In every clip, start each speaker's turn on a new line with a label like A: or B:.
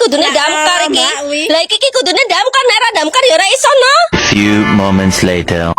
A: kudune damkar iki. Lah iki kudune damkar, nek ora damkar ya ora iso no.
B: Few moments later.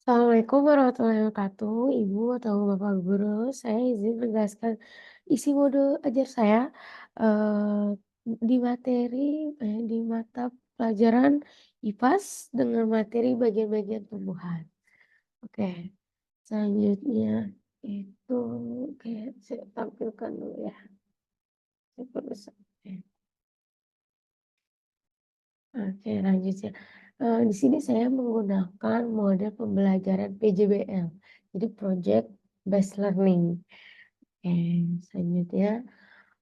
C: Assalamualaikum warahmatullahi wabarakatuh, Ibu atau Bapak Guru. Saya izin menjelaskan isi modul ajar saya di di mata pelajaran IPAS dengan materi bagian-bagian tumbuhan. Oke, selanjutnya itu saya tampilkan dulu ya. Saya perbesar. Oke, lanjut ya. Di sini saya menggunakan model pembelajaran PJBL, jadi Project Based Learning. Oke, selanjutnya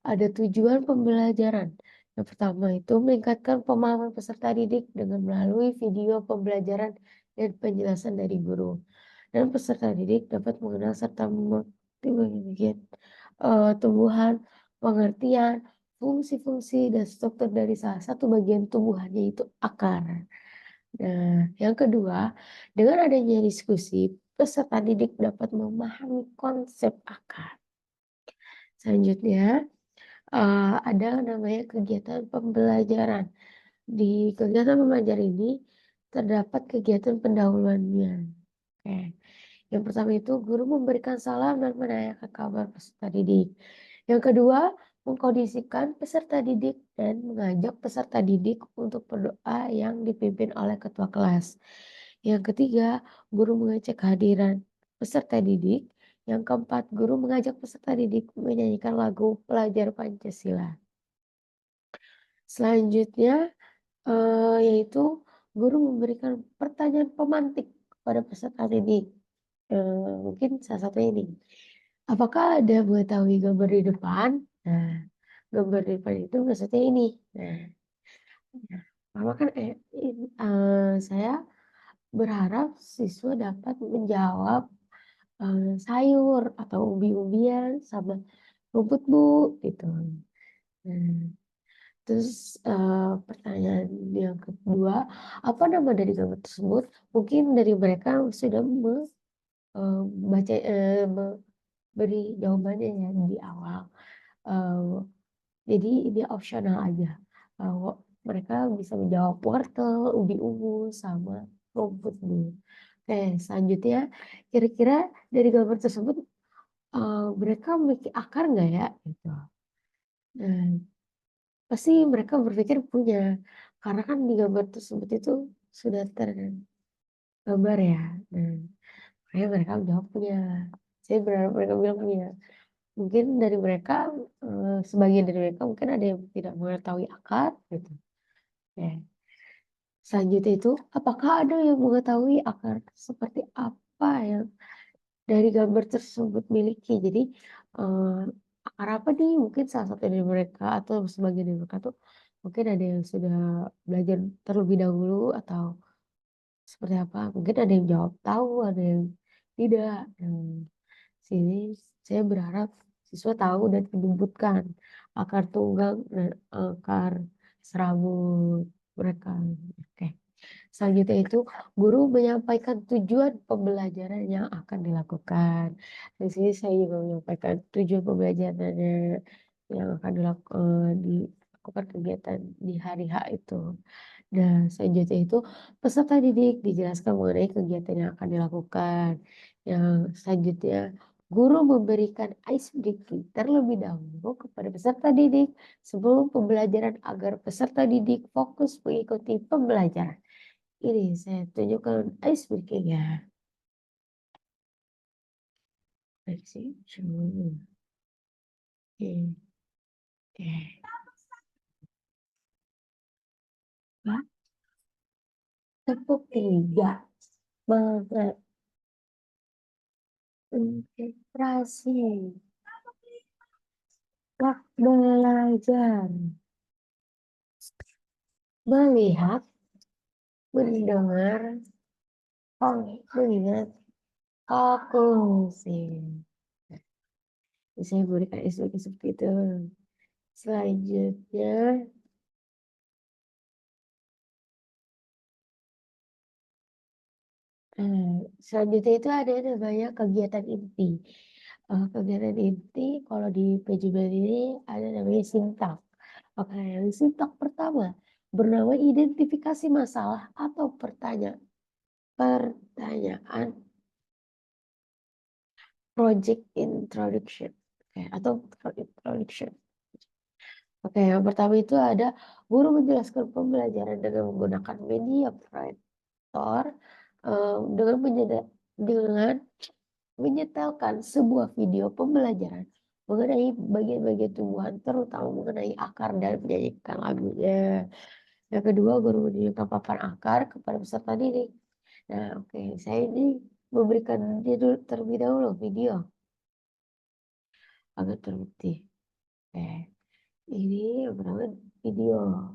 C: ada tujuan pembelajaran. Yang pertama itu meningkatkan pemahaman peserta didik dengan melalui video pembelajaran dan penjelasan dari guru. Dan peserta didik dapat mengenal serta mengerti bagian tumbuhan, pengertian, fungsi-fungsi dan struktur dari salah satu bagian tumbuhan, yaitu akar. Nah, yang kedua, dengan adanya diskusi, peserta didik dapat memahami konsep akar. Selanjutnya, ada namanya kegiatan pembelajaran. Di kegiatan pembelajaran ini terdapat kegiatan pendahuluannya. Oke. Yang pertama itu guru memberikan salam dan menanyakan kabar peserta didik. Yang kedua, mengkondisikan peserta didik dan mengajak peserta didik untuk berdoa yang dipimpin oleh ketua kelas. Yang ketiga, guru mengecek kehadiran peserta didik. Yang keempat, guru mengajak peserta didik menyanyikan lagu pelajar Pancasila. Selanjutnya, yaitu guru memberikan pertanyaan pemantik kepada peserta didik. Mungkin salah satunya ini. Apakah Anda mengetahui gambar di depan? Nah, gambar di depan itu maksudnya ini. Nah, pertama kan saya berharap siswa dapat menjawab sayur atau umbi-umbian sama rumput Bu gitu. Nah, terus pertanyaan yang kedua, apa nama dari gambar tersebut? Mungkin dari mereka sudah baca beri jawabannya ya di awal. Jadi ini opsional aja. Mereka bisa menjawab wortel, ubi ungu, sama rumput Bu. Oke, selanjutnya kira-kira dari gambar tersebut mereka memiliki akar nggak ya? Gitu. Nah, pasti mereka berpikir punya, karena kan di gambar tersebut itu sudah tergambar ya. Nah, makanya mereka menjawab punya. Saya berharap mereka bilang punya. Mungkin dari mereka, sebagian dari mereka mungkin ada yang tidak mengetahui akar gitu. Oke. Selanjutnya itu, apakah ada yang mengetahui akar seperti apa yang dari gambar tersebut miliki? Jadi akar apa nih? Mungkin salah satu dari mereka atau sebagian dari mereka tuh mungkin ada yang sudah belajar terlebih dahulu atau seperti apa? Mungkin ada yang jawab tahu, ada yang tidak. Sini saya berharap siswa tahu dan menyebutkan akar tunggang dan akar serabut mereka. Oke. Selanjutnya itu guru menyampaikan tujuan pembelajaran yang akan dilakukan. Di sini saya juga menyampaikan tujuan pembelajarannya yang akan dilakukan kegiatan di hari H itu. Nah, selanjutnya itu peserta didik dijelaskan mengenai kegiatan yang akan dilakukan. Yang selanjutnya, guru memberikan ice breaking terlebih dahulu kepada peserta didik sebelum pembelajaran agar peserta didik fokus mengikuti pembelajaran. Ini saya tunjukkan ice breaking ya. Baik sih, Oke. Oke. Tepuk 3. Semangat. Konsentrasi. Belajar. Melihat, mendengar, mengingat, fokus. Saya berikan instruksi seperti itu. Selanjutnya, itu ada namanya kegiatan inti. Kegiatan inti kalau di PJBL ini ada namanya sintak. Oke, yang sintak pertama bernama identifikasi masalah atau pertanyaan project introduction. Oke, atau introduction. Oke, yang pertama itu ada guru menjelaskan pembelajaran dengan menggunakan media proyektor dengan menyetelkan sebuah video pembelajaran mengenai bagian-bagian tumbuhan, terutama mengenai akar dan menyanyikan lagunya. Yang kedua, guru menunjukkan papan akar kepada peserta didik. Nah, oke, saya ini memberikan dia dulu terlebih dahulu video agar terbukti. Oke, ini yang pertama video.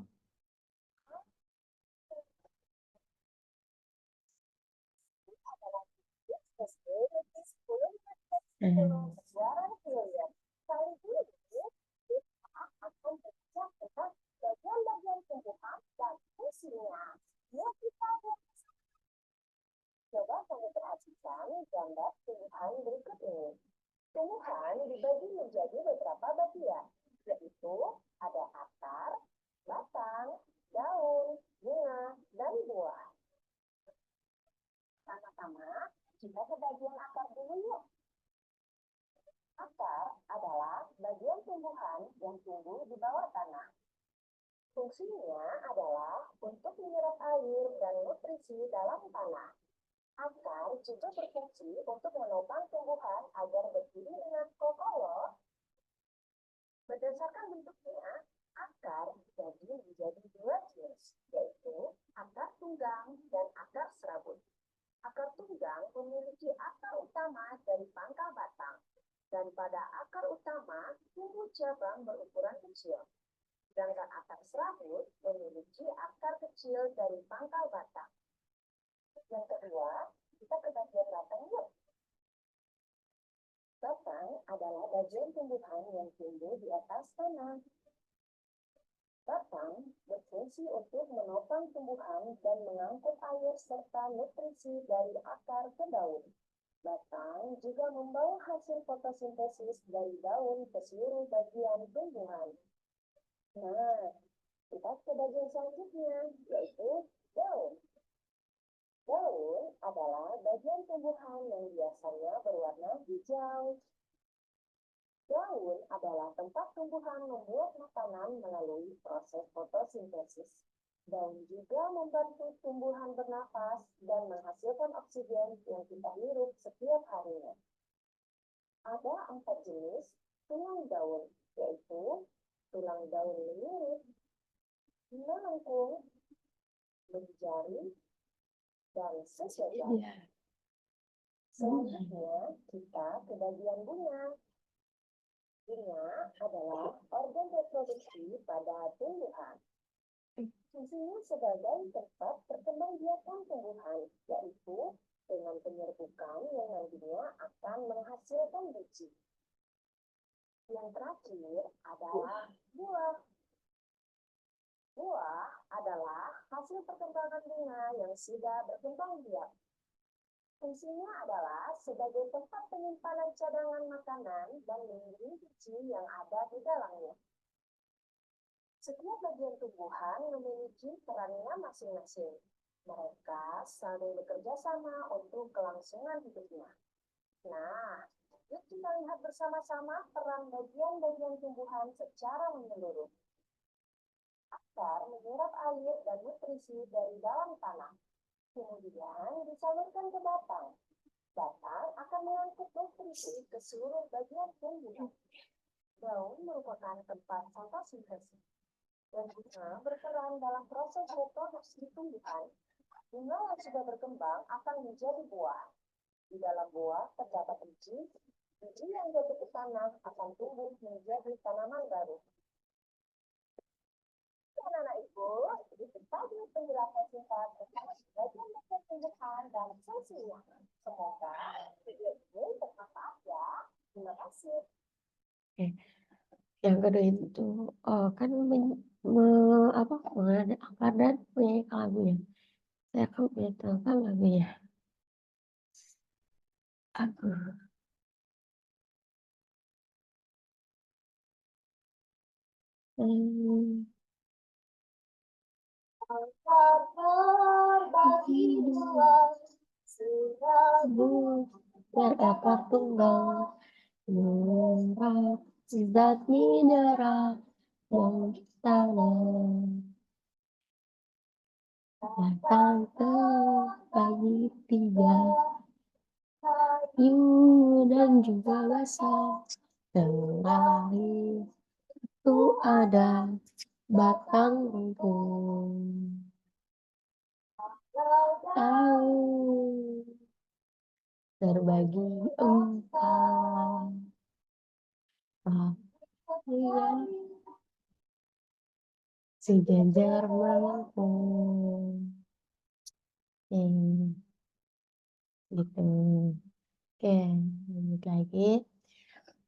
C: Coba kamu perhatikan gambar tumbuhan berikut ini. Tumbuhan dibagi menjadi beberapa bagian, yaitu ada akar, batang, daun, bunga, dan buah. Sama-sama, kita ke bagian akar dulu yuk. Akar adalah bagian tumbuhan yang tumbuh di bawah tanah. Fungsinya adalah untuk menyerap air dan nutrisi dalam tanah. Akar juga berfungsi untuk menopang tumbuhan agar berdiri dengan kokoh. Berdasarkan bentuknya, akar dibagi menjadi dua jenis, yaitu akar tunggang dan akar serabut. Akar tunggang memiliki akar utama dari pangkal batang, dan pada akar utama tumbuh cabang berukuran kecil. Sedangkan akar serabut memiliki akar kecil dari pangkal batang. Yang kedua, kita ke bagian batang yuk. Batang adalah bagian tumbuhan yang tumbuh di atas tanah. Batang berfungsi untuk menopang tumbuhan dan mengangkut air serta nutrisi dari akar ke daun. Batang juga membawa hasil fotosintesis dari daun ke seluruh bagian tumbuhan. Nah, kita ke bagian selanjutnya, yaitu daun. Daun adalah bagian tumbuhan yang biasanya berwarna hijau. Daun adalah tempat tumbuhan membuat makanan melalui proses fotosintesis. Daun juga membantu tumbuhan bernafas dan menghasilkan oksigen yang kita hirup setiap harinya. Ada 4 jenis tulang daun, yaitu tulang daun lirik, melengkung, menjari, dan sejajar. Selanjutnya, kita ke bagian bunga. Bunga adalah organ reproduksi pada tumbuhan. Fungsinya sebagai tempat perkembangbiakan tumbuhan, yaitu dengan penyerbukan yang nantinya akan menghasilkan biji. Yang terakhir adalah buah. Buah adalah hasil perkembangan bunga yang sudah berkembang biak. Fungsinya adalah sebagai tempat penyimpanan cadangan makanan dan melindungi biji yang ada di dalamnya. Setiap bagian tumbuhan memiliki perannya masing-masing. Mereka saling bekerja sama untuk kelangsungan hidupnya. Nah, yuk kita lihat bersama-sama peran bagian-bagian tumbuhan secara menyeluruh. Akar menyerap air dan nutrisi dari dalam tanah. Kemudian disalurkan ke batang. Batang akan mengangkut nutrisi ke seluruh bagian tumbuhan. Daun merupakan tempat fotosintesis dan bunga berperan dalam proses reproduksi tumbuhan.
D: Bunga yang sudah berkembang akan menjadi buah. Di dalam buah terdapat biji. Biji yang jatuh ke tanah akan tumbuh menjadi tanaman baru. Anak-anak ibu, itu tadi penjelasan singkat tentang bagian tumbuhan dan fungsinya. Semoga video ini bermanfaat ya. Terima kasih.
C: Yang kedua itu kan mengada akar dan punya lagunya. Saya akan menyanyikan lagunya. Aku
D: Angkat berbagi dua, seribu
C: berekar tunggal, murah zat mineral yang tanah datang terbagi tiga, kayu dan juga basah. Terakhir itu ada batang rumput. Tahu terbagi empat. Lihat sejajar melengkung. Gitu. Oke, lanjut lagi.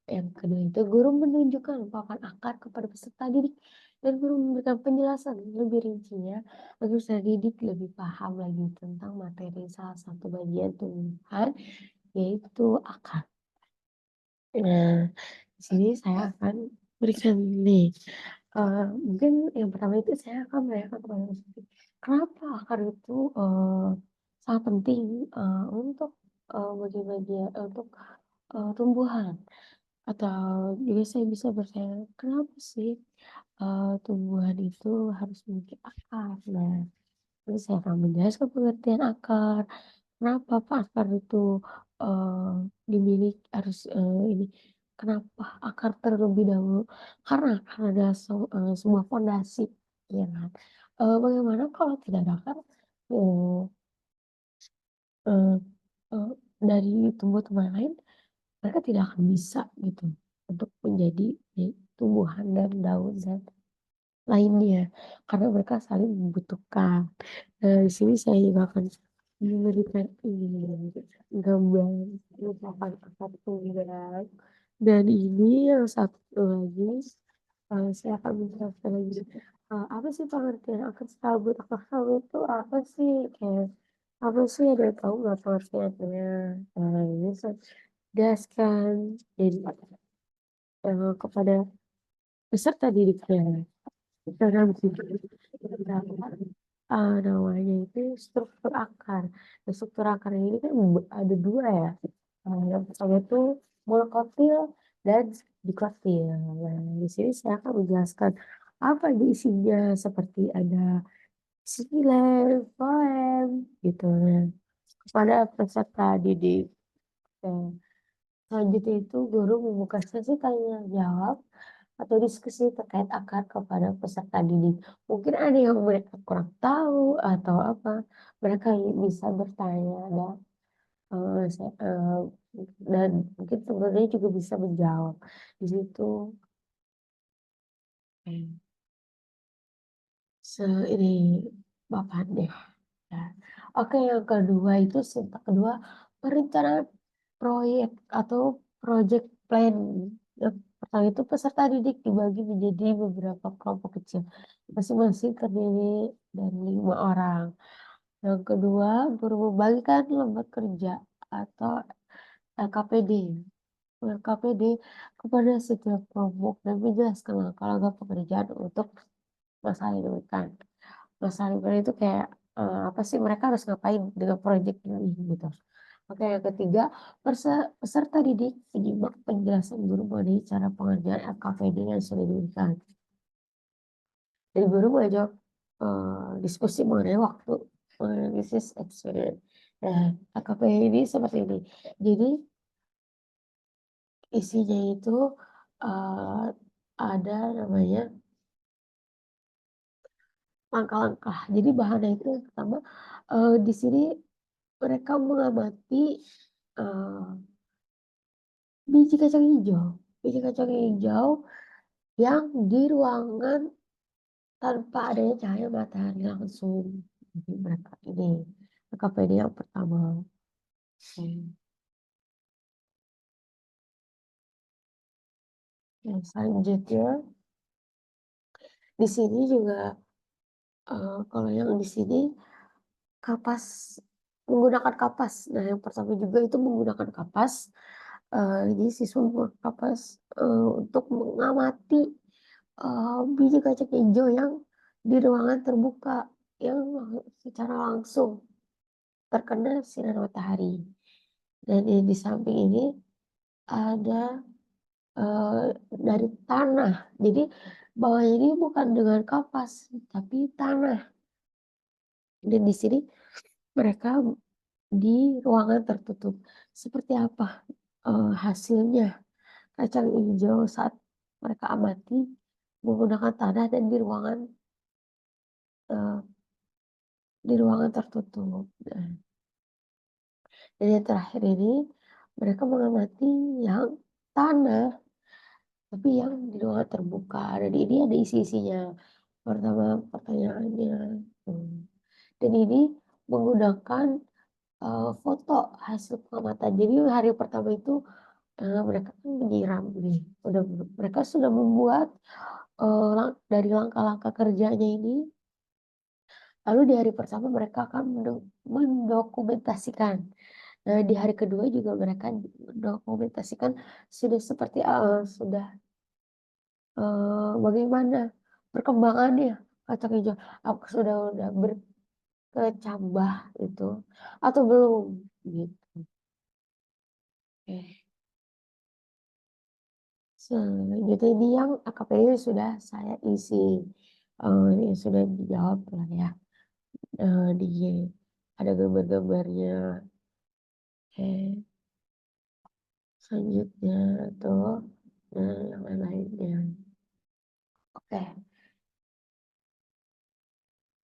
C: Yang kedua itu guru menunjukkan papan akar kepada peserta didik dan guru memberikan penjelasan lebih rincinya agar peserta didik lebih paham lagi tentang materi salah satu bagian tumbuhan yaitu akar. Nah, di sini saya akan berikan nih. Mungkin yang pertama itu saya akan menanyakan kepada Mas Fikri, kenapa akar itu sangat penting untuk bagi-bagi untuk tumbuhan? Atau juga saya bisa bertanya, kenapa sih tumbuhan itu harus memiliki akar? Nah, nanti saya akan menjelaskan pengertian akar. Kenapa Pak akar itu dimiliki harus ini? Kenapa akar terlebih dahulu? Karena ada sebuah fondasi, ya kan? Bagaimana kalau tidak ada akar? eh, eh, eh, dari tumbuh-tumbuhan lain mereka tidak akan bisa gitu untuk menjadi tumbuhan dan daun dan lainnya karena mereka saling membutuhkan. Di sini saya juga akan memberikan ini gambar merupakan akar tunggal dan ini yang satu lagi saya akan menjelaskan lagi apa sih pengertian akar sabut itu apa sih kayak apa sih ada yang tahu nggak pengertiannya? Ini saya jelaskan jadi kepada peserta didiknya dalam namanya itu struktur akar. Nah, struktur akar ini kan ada dua ya. Yang pertama itu monokotil dan dikotil. Nah, di sini saya akan menjelaskan apa di isinya seperti ada silen, poem gitu. Nah, kepada peserta didik. Nah, selanjutnya itu guru membuka sesi tanya jawab atau diskusi terkait akar kepada peserta didik. Mungkin ada yang mereka kurang tahu atau apa. Mereka bisa bertanya dan mungkin sebenarnya juga bisa menjawab di situ. Ini Bapak deh. Ya. Oke, yang kedua itu sintak kedua perencanaan proyek atau project plan. Yang pertama itu peserta didik dibagi menjadi beberapa kelompok kecil, masing-masing terdiri dari 5 orang. Yang kedua, guru membagikan lembar kerja atau LKPD. LKPD kepada setiap kelompok dan menjelaskan langkah-langkah pekerjaan untuk masalah lingkungan. Masalah lingkungan itu kayak apa sih mereka harus ngapain dengan proyek ini gitu. Oke, yang ketiga, peserta didik menyimak penjelasan guru mengenai cara pengerjaan LKPD yang sudah diberikan. Jadi guru mengajak diskusi mengenai waktu analisis eksperimen. Nah, LKPD ini seperti ini. Jadi isinya itu ada namanya langkah-langkah. Jadi bahannya itu yang pertama Di sini mereka mengamati biji kacang hijau. Biji kacang hijau yang di ruangan tanpa adanya cahaya matahari langsung. Jadi mereka ini KPD yang pertama. Yang selanjutnya di sini juga kalau yang di sini kapas, menggunakan kapas. Nah, yang pertama juga itu menggunakan kapas. Jadi siswa menggunakan kapas untuk mengamati biji kacang hijau yang di ruangan terbuka yang secara langsung terkena sinar matahari. Dan di samping ini ada dari tanah. Jadi bawahnya ini bukan dengan kapas, tapi tanah. Dan di sini mereka di ruangan tertutup. Seperti apa hasilnya kacang hijau saat mereka amati menggunakan tanah dan di ruangan tertutup. Nah, dan yang terakhir ini mereka mengamati yang tanah, tapi yang di ruangan terbuka. Dan ini ada isi-isinya. Pertama pertanyaannya. Dan ini menggunakan foto hasil pengamatan. Jadi hari pertama itu mereka kan menyiram nih. Mereka sudah membuat dari langkah-langkah kerjanya ini. Lalu di hari pertama mereka akan mendokumentasikan. Di hari kedua juga mereka mendokumentasikan sudah seperti sudah bagaimana perkembangannya kacang hijau. Apakah sudah berkecambah itu atau belum gitu. Oke. Selanjutnya ini yang AKPD sudah saya isi. Ini sudah dijawab lah ya. Di ada gambar-gambarnya. Oke. Selanjutnya tuh yang lain-lainnya. Oke.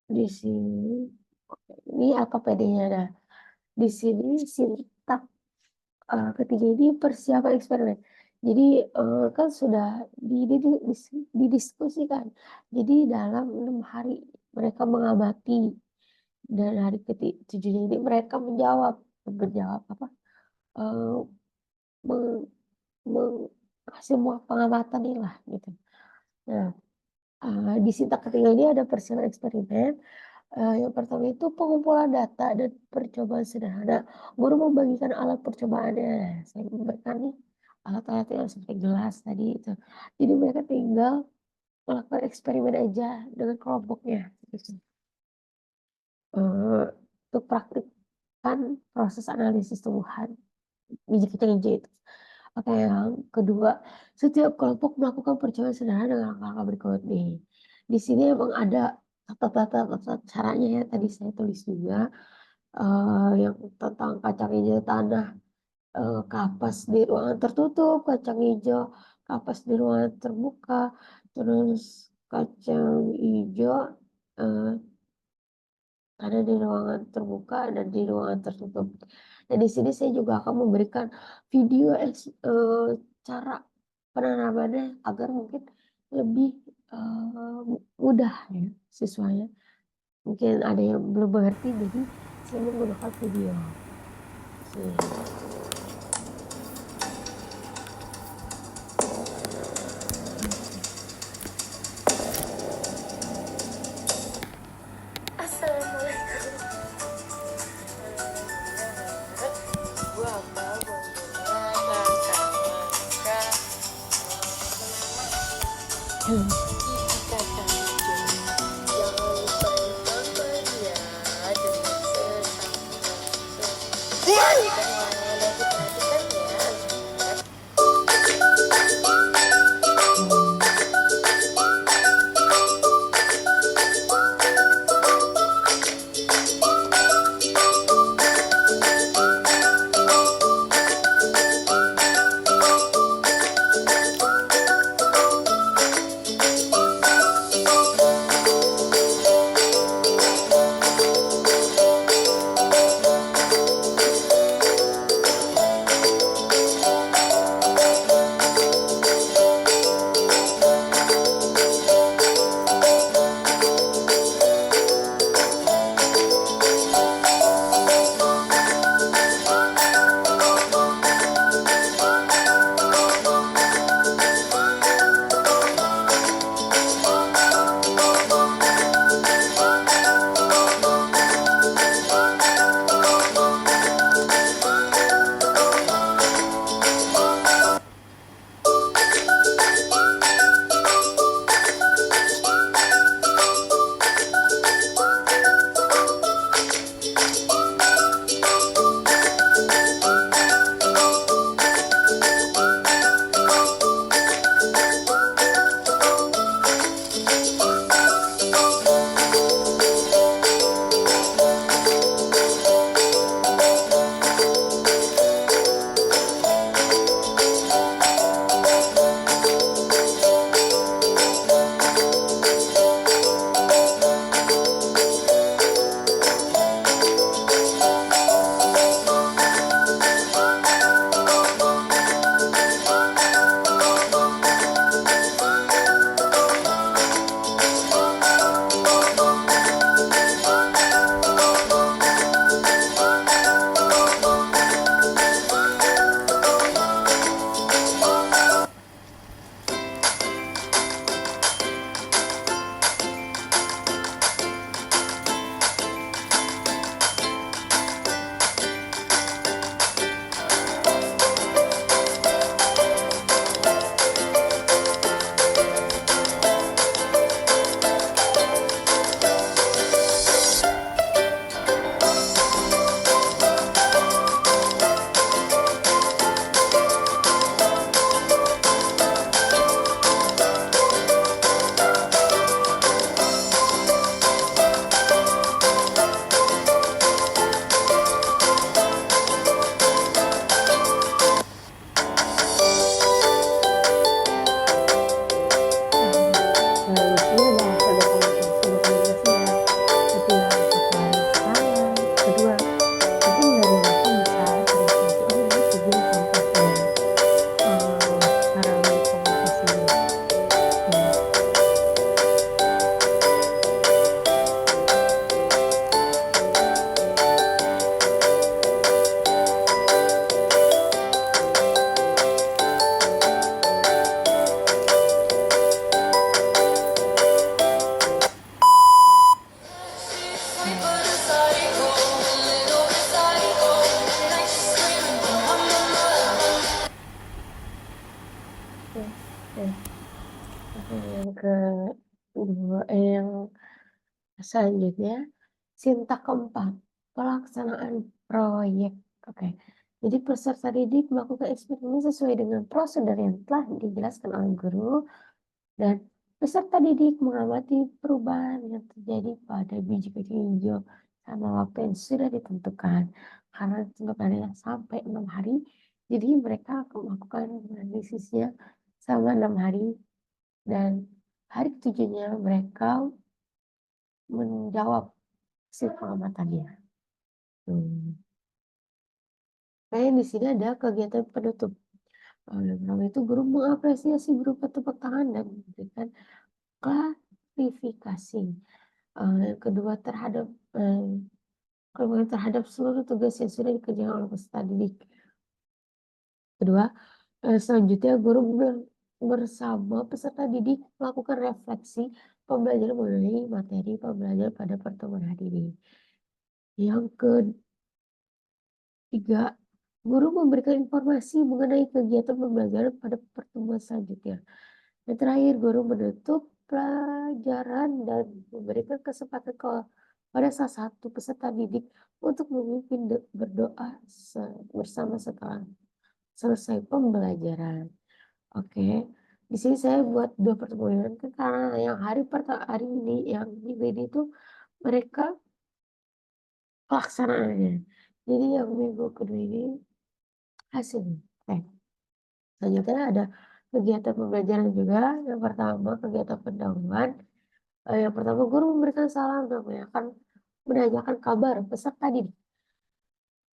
C: Di sini ini AKPD-nya ada. Di sini sintak ketiga ini persiapan eksperimen. Jadi kan sudah didiskusikan. Jadi dalam 6 hari mereka mengamati dan hari ke-7 ini mereka menjawab apa semua pengamatan ini lah gitu. Nah, di sintak ketiga ini ada persiapan eksperimen. Yang pertama itu pengumpulan data dan percobaan sederhana. Guru membagikan alat percobaannya. Saya memberikan nih alat-alat yang seperti gelas tadi itu. Jadi mereka tinggal melakukan eksperimen aja dengan kelompoknya. Gitu. Untuk praktikkan proses analisis tumbuhan biji kacang hijau itu. Oke, yang kedua, setiap kelompok melakukan percobaan sederhana dengan langkah-langkah berikut nih. Di sini emang ada tata caranya ya, tadi saya tulis juga yang tentang kacang hijau tanah, kapas di ruangan tertutup, kacang hijau kapas di ruangan terbuka, terus kacang hijau ada di ruangan terbuka dan di ruangan tertutup. Dan di sini saya juga akan memberikan video cara penanamannya agar mungkin lebih mudah ya siswanya. Mungkin ada yang belum mengerti, jadi saya menggunakan video. Ya, ya. Oke, yang kedua, yang selanjutnya, Sintak keempat, pelaksanaan proyek. Oke, jadi peserta didik melakukan eksperimen sesuai dengan prosedur yang telah dijelaskan oleh guru dan peserta didik mengamati perubahan yang terjadi pada biji kacang hijau sama waktu yang sudah ditentukan. Karena ditentukannya sampai 6 hari, jadi mereka akan melakukan analisisnya selama 6 hari dan hari ketujuhnya mereka menjawab hasil pengamatannya. Kayak di sini ada kegiatan penutup. Oleh karena itu, guru mengapresiasi berupa tepuk tangan dan memberikan klarifikasi. Yang kedua terhadap seluruh tugas yang sudah dikerjakan oleh peserta didik. Kedua, selanjutnya guru bersama peserta didik melakukan refleksi pembelajaran mengenai materi pembelajaran pada pertemuan hari ini. Yang ketiga, guru memberikan informasi mengenai kegiatan pembelajaran pada pertemuan selanjutnya. Yang terakhir, guru menutup pelajaran dan memberikan kesempatan pada salah satu peserta didik untuk memimpin berdoa bersama setelah selesai pembelajaran. Oke, di sini saya buat 2 pertemuan kan karena yang hari ini yang minggu ini itu mereka pelaksanaannya. Jadi yang minggu kedua ini hasilnya. Selanjutnya ada kegiatan pembelajaran juga. Yang pertama kegiatan pendahuluan. Yang pertama guru memberikan salam dan menanyakan kabar peserta didik.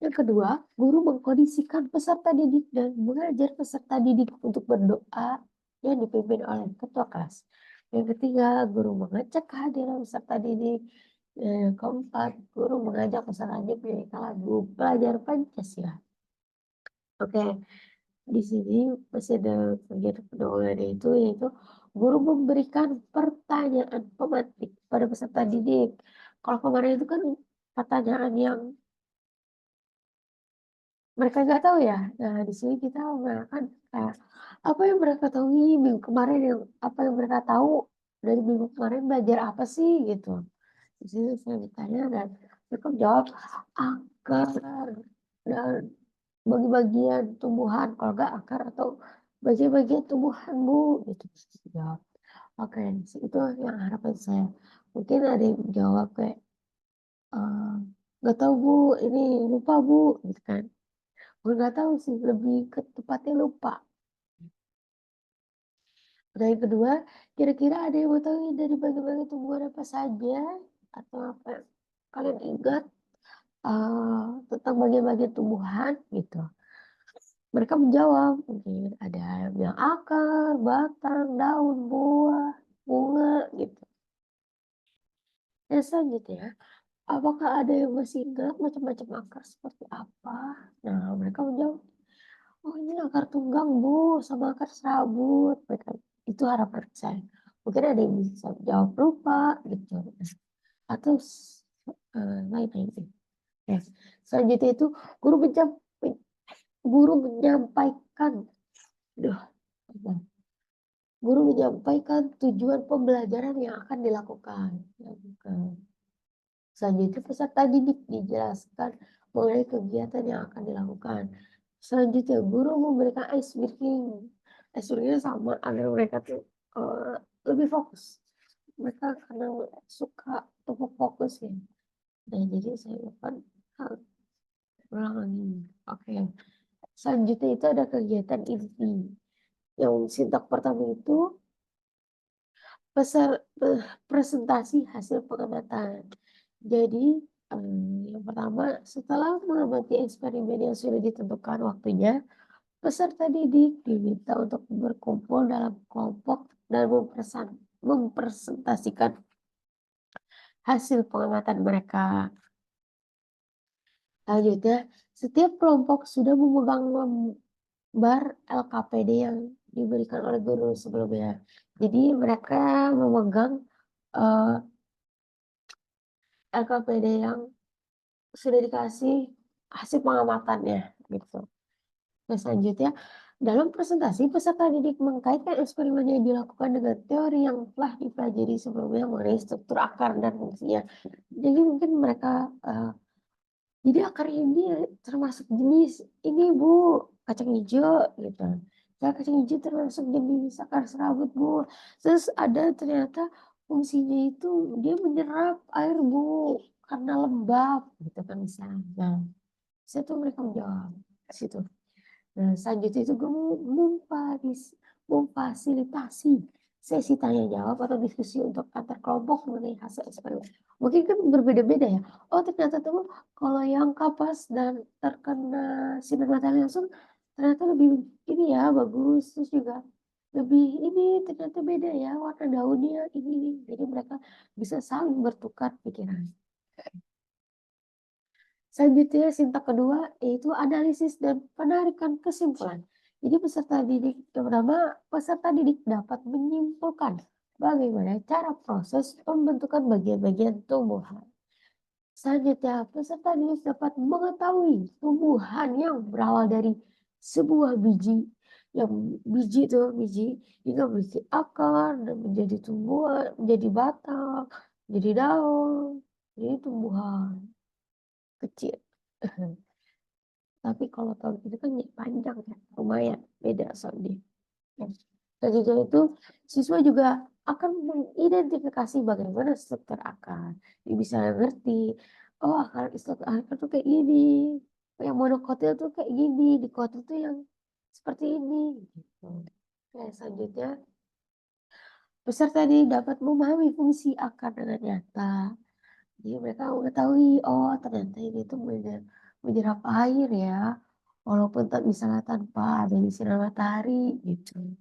C: Yang kedua, guru mengkondisikan peserta didik dan mengajar peserta didik untuk berdoa yang dipimpin oleh ketua kelas. Yang ketiga, guru mengecek kehadiran peserta didik. Yang keempat, guru mengajak peserta didik menyanyikan lagu pelajar Pancasila. Oke, di sini masih ada kegiatan pendahuluan itu yaitu guru memberikan pertanyaan pemantik pada peserta didik. Kalau kemarin itu kan pertanyaan yang mereka nggak tahu ya. Nah, di sini kita menggunakan kayak apa yang mereka tahu minggu kemarin apa yang mereka tahu dari minggu kemarin belajar apa sih gitu. Di sini saya bertanya dan mereka jawab akar dan bagi-bagian tumbuhan, kalau nggak akar atau bagian-bagian tumbuhan Bu gitu. Jawab. Oke, itu yang harapan saya. Mungkin ada yang jawab kayak nggak tahu Bu, ini lupa Bu gitu kan. Gue nggak tahu sih, lebih ke tepatnya lupa. Dan yang kedua, kira-kira ada yang mau tahu dari bagi-bagi tumbuhan apa saja atau apa yang kalian ingat tentang bagian-bagian tumbuhan gitu. Mereka menjawab, mungkin ada yang akar, batang, daun, buah, bunga gitu. Dan selanjutnya, apakah ada yang masih ingat macam-macam akar seperti apa? Nah, mereka menjawab, oh ini akar tunggang Bu, sama akar serabut. Mereka, itu harapan saya. Mungkin ada yang bisa jawab lupa gitu. Atau lain-lain. Yes. Selanjutnya itu guru menyampaikan, guru menyampaikan tujuan pembelajaran yang akan dilakukan. Selanjutnya peserta didik dijelaskan mengenai kegiatan yang akan dilakukan. Selanjutnya guru memberikan ice breaking. Ice breaking sama agar mereka tuh lebih fokus. Mereka karena suka untuk fokus ya. Dan jadi saya akan ulang lagi. Oke. Selanjutnya itu ada kegiatan inti. Yang sintak pertama itu presentasi hasil pengamatan. Jadi yang pertama setelah mengamati eksperimen yang sudah ditentukan waktunya, peserta didik diminta untuk berkumpul dalam kelompok dan mempresentasikan hasil pengamatan mereka. Selanjutnya, setiap kelompok sudah memegang lembar LKPD yang diberikan oleh guru sebelumnya. Jadi mereka memegang LKPD yang sudah dikasih hasil pengamatannya gitu. Nah, selanjutnya Dalam presentasi, peserta didik mengkaitkan eksperimen yang dilakukan dengan teori yang telah dipelajari sebelumnya mengenai struktur akar dan fungsinya. Jadi mungkin mereka, jadi akar ini termasuk jenis ini Bu, kacang hijau gitu. Ya kacang hijau termasuk jenis akar serabut Bu. Terus ada ternyata fungsinya itu dia menyerap air Bu karena lembab gitu kan misalnya. Nah, situ mereka menjawab ke situ. Nah, selanjutnya itu gue memfasilitasi sesi tanya jawab atau diskusi untuk antar kelompok mengenai hasil eksperimen. Mungkin kan berbeda-beda ya. Oh ternyata tuh kalau yang kapas dan terkena sinar matahari langsung ternyata lebih ini ya bagus, terus juga lebih ini ternyata beda ya warna daunnya ini. Jadi mereka bisa saling bertukar pikiran. Selanjutnya sintak kedua yaitu analisis dan penarikan kesimpulan. Jadi peserta didik yang pertama, peserta didik dapat menyimpulkan bagaimana cara proses pembentukan bagian-bagian tumbuhan. Selanjutnya, peserta didik dapat mengetahui tumbuhan yang berawal dari sebuah biji. Yang biji hingga memiliki akar dan menjadi tumbuhan, menjadi batang, menjadi daun, jadi tumbuhan kecil. Tapi kalau tahun ini kan panjang ya, lumayan beda soalnya. Dan juga itu siswa juga akan mengidentifikasi bagaimana struktur akar. Dia bisa ngerti, oh struktur akar tuh kayak gini, yang monokotil tuh kayak gini, dikotil tuh yang seperti ini. Gitu. Oke, selanjutnya peserta ini dapat memahami fungsi akar dengan nyata. Jadi mereka mengetahui, oh ternyata ini tuh menyerap air ya, walaupun misalnya tanpa ada sinar matahari gitu.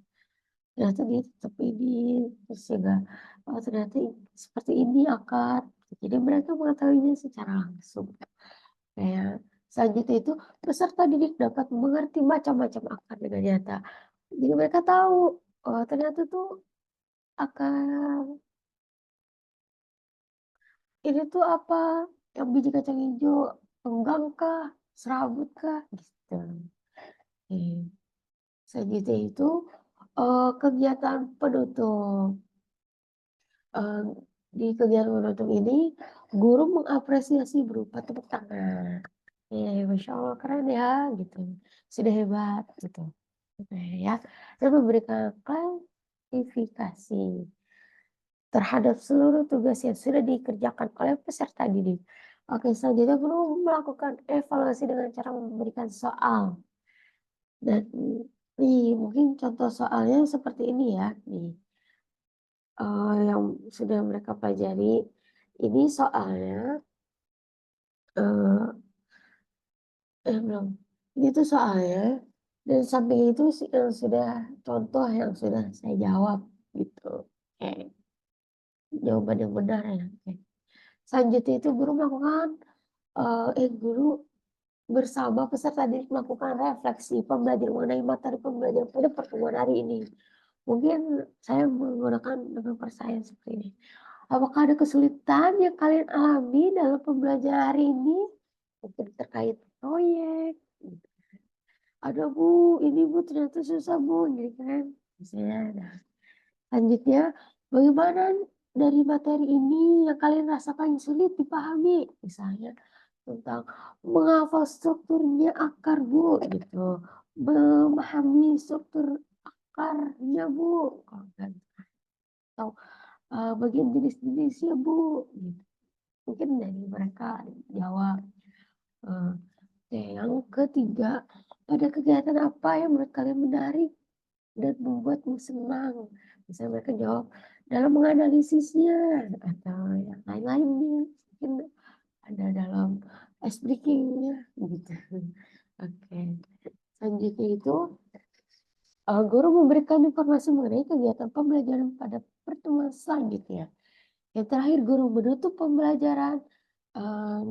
C: Ternyata dia tetap ini, terus juga, oh ternyata seperti ini akar. Jadi mereka mengetahuinya secara langsung. Kayak selanjutnya itu peserta didik dapat mengerti macam-macam akar dengan nyata. Jadi mereka tahu, oh ternyata tuh akar ini tuh apa? Yang biji kacang hijau, penggang kah? Serabut kah? Gitu. Oke. Selanjutnya itu kegiatan penutup. Eh, di kegiatan penutup ini, guru mengapresiasi berupa tepuk tangan. Masya Allah keren ya, gitu. Sudah hebat, gitu. Oke, ya. Dan memberikan klarifikasi terhadap seluruh tugas yang sudah dikerjakan oleh peserta didik. Oke, selanjutnya guru melakukan evaluasi dengan cara memberikan soal. Dan nih, mungkin contoh soalnya seperti ini ya, nih. Yang sudah mereka pelajari. Ini soalnya, belum. Ini tuh soalnya, dan samping itu sudah contoh yang sudah saya jawab gitu. Oke, jawaban yang benar ya. Oke. Selanjutnya itu guru melakukan guru bersama peserta didik melakukan refleksi pembelajaran mengenai materi pembelajaran pada pertemuan hari ini. Mungkin saya menggunakan dengan persamaan seperti ini. Apakah ada kesulitan yang kalian alami dalam pembelajaran hari ini? Mungkin terkait proyek. Ada Bu, ini Bu ternyata susah Bu. Jadi kan, misalnya. Nah, selanjutnya, bagaimana dari materi ini yang kalian rasakan sulit dipahami? Misalnya tentang menghafal strukturnya akar Bu, gitu. Memahami struktur akarnya Bu. Atau bagian jenis-jenisnya Bu. Gitu. Mungkin dari mereka jawab. Yang ketiga, pada kegiatan apa yang menurut kalian menarik dan membuatmu senang? Misalnya mereka jawab dalam menganalisisnya atau yang lain-lainnya. Mungkin ada dalam ice breakingnya gitu. Oke. Selanjutnya itu guru memberikan informasi mengenai kegiatan pembelajaran pada pertemuan selanjutnya. Yang terakhir, guru menutup pembelajaran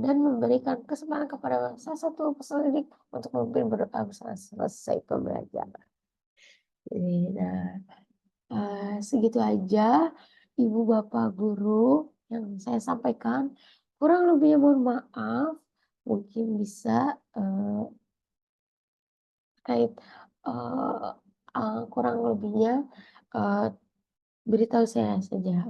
C: dan memberikan kesempatan kepada salah satu peserta didik untuk memimpin berdoa bersama selesai pembelajaran. Nah, segitu aja Ibu Bapak Guru yang saya sampaikan. Kurang lebihnya mohon maaf. Mungkin bisa terkait kurang lebihnya beritahu saya saja.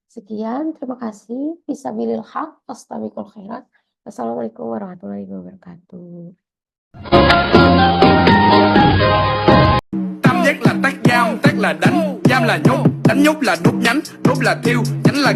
C: Sekian, terima kasih. Fisabilil haq, fastabiqul khairat. Wassalamualaikum warahmatullahi wabarakatuh.
E: Tam giác là tác dao, tác là đánh, giam là nhốt, đánh nhốt là đốt nhánh là thiêu, nhánh là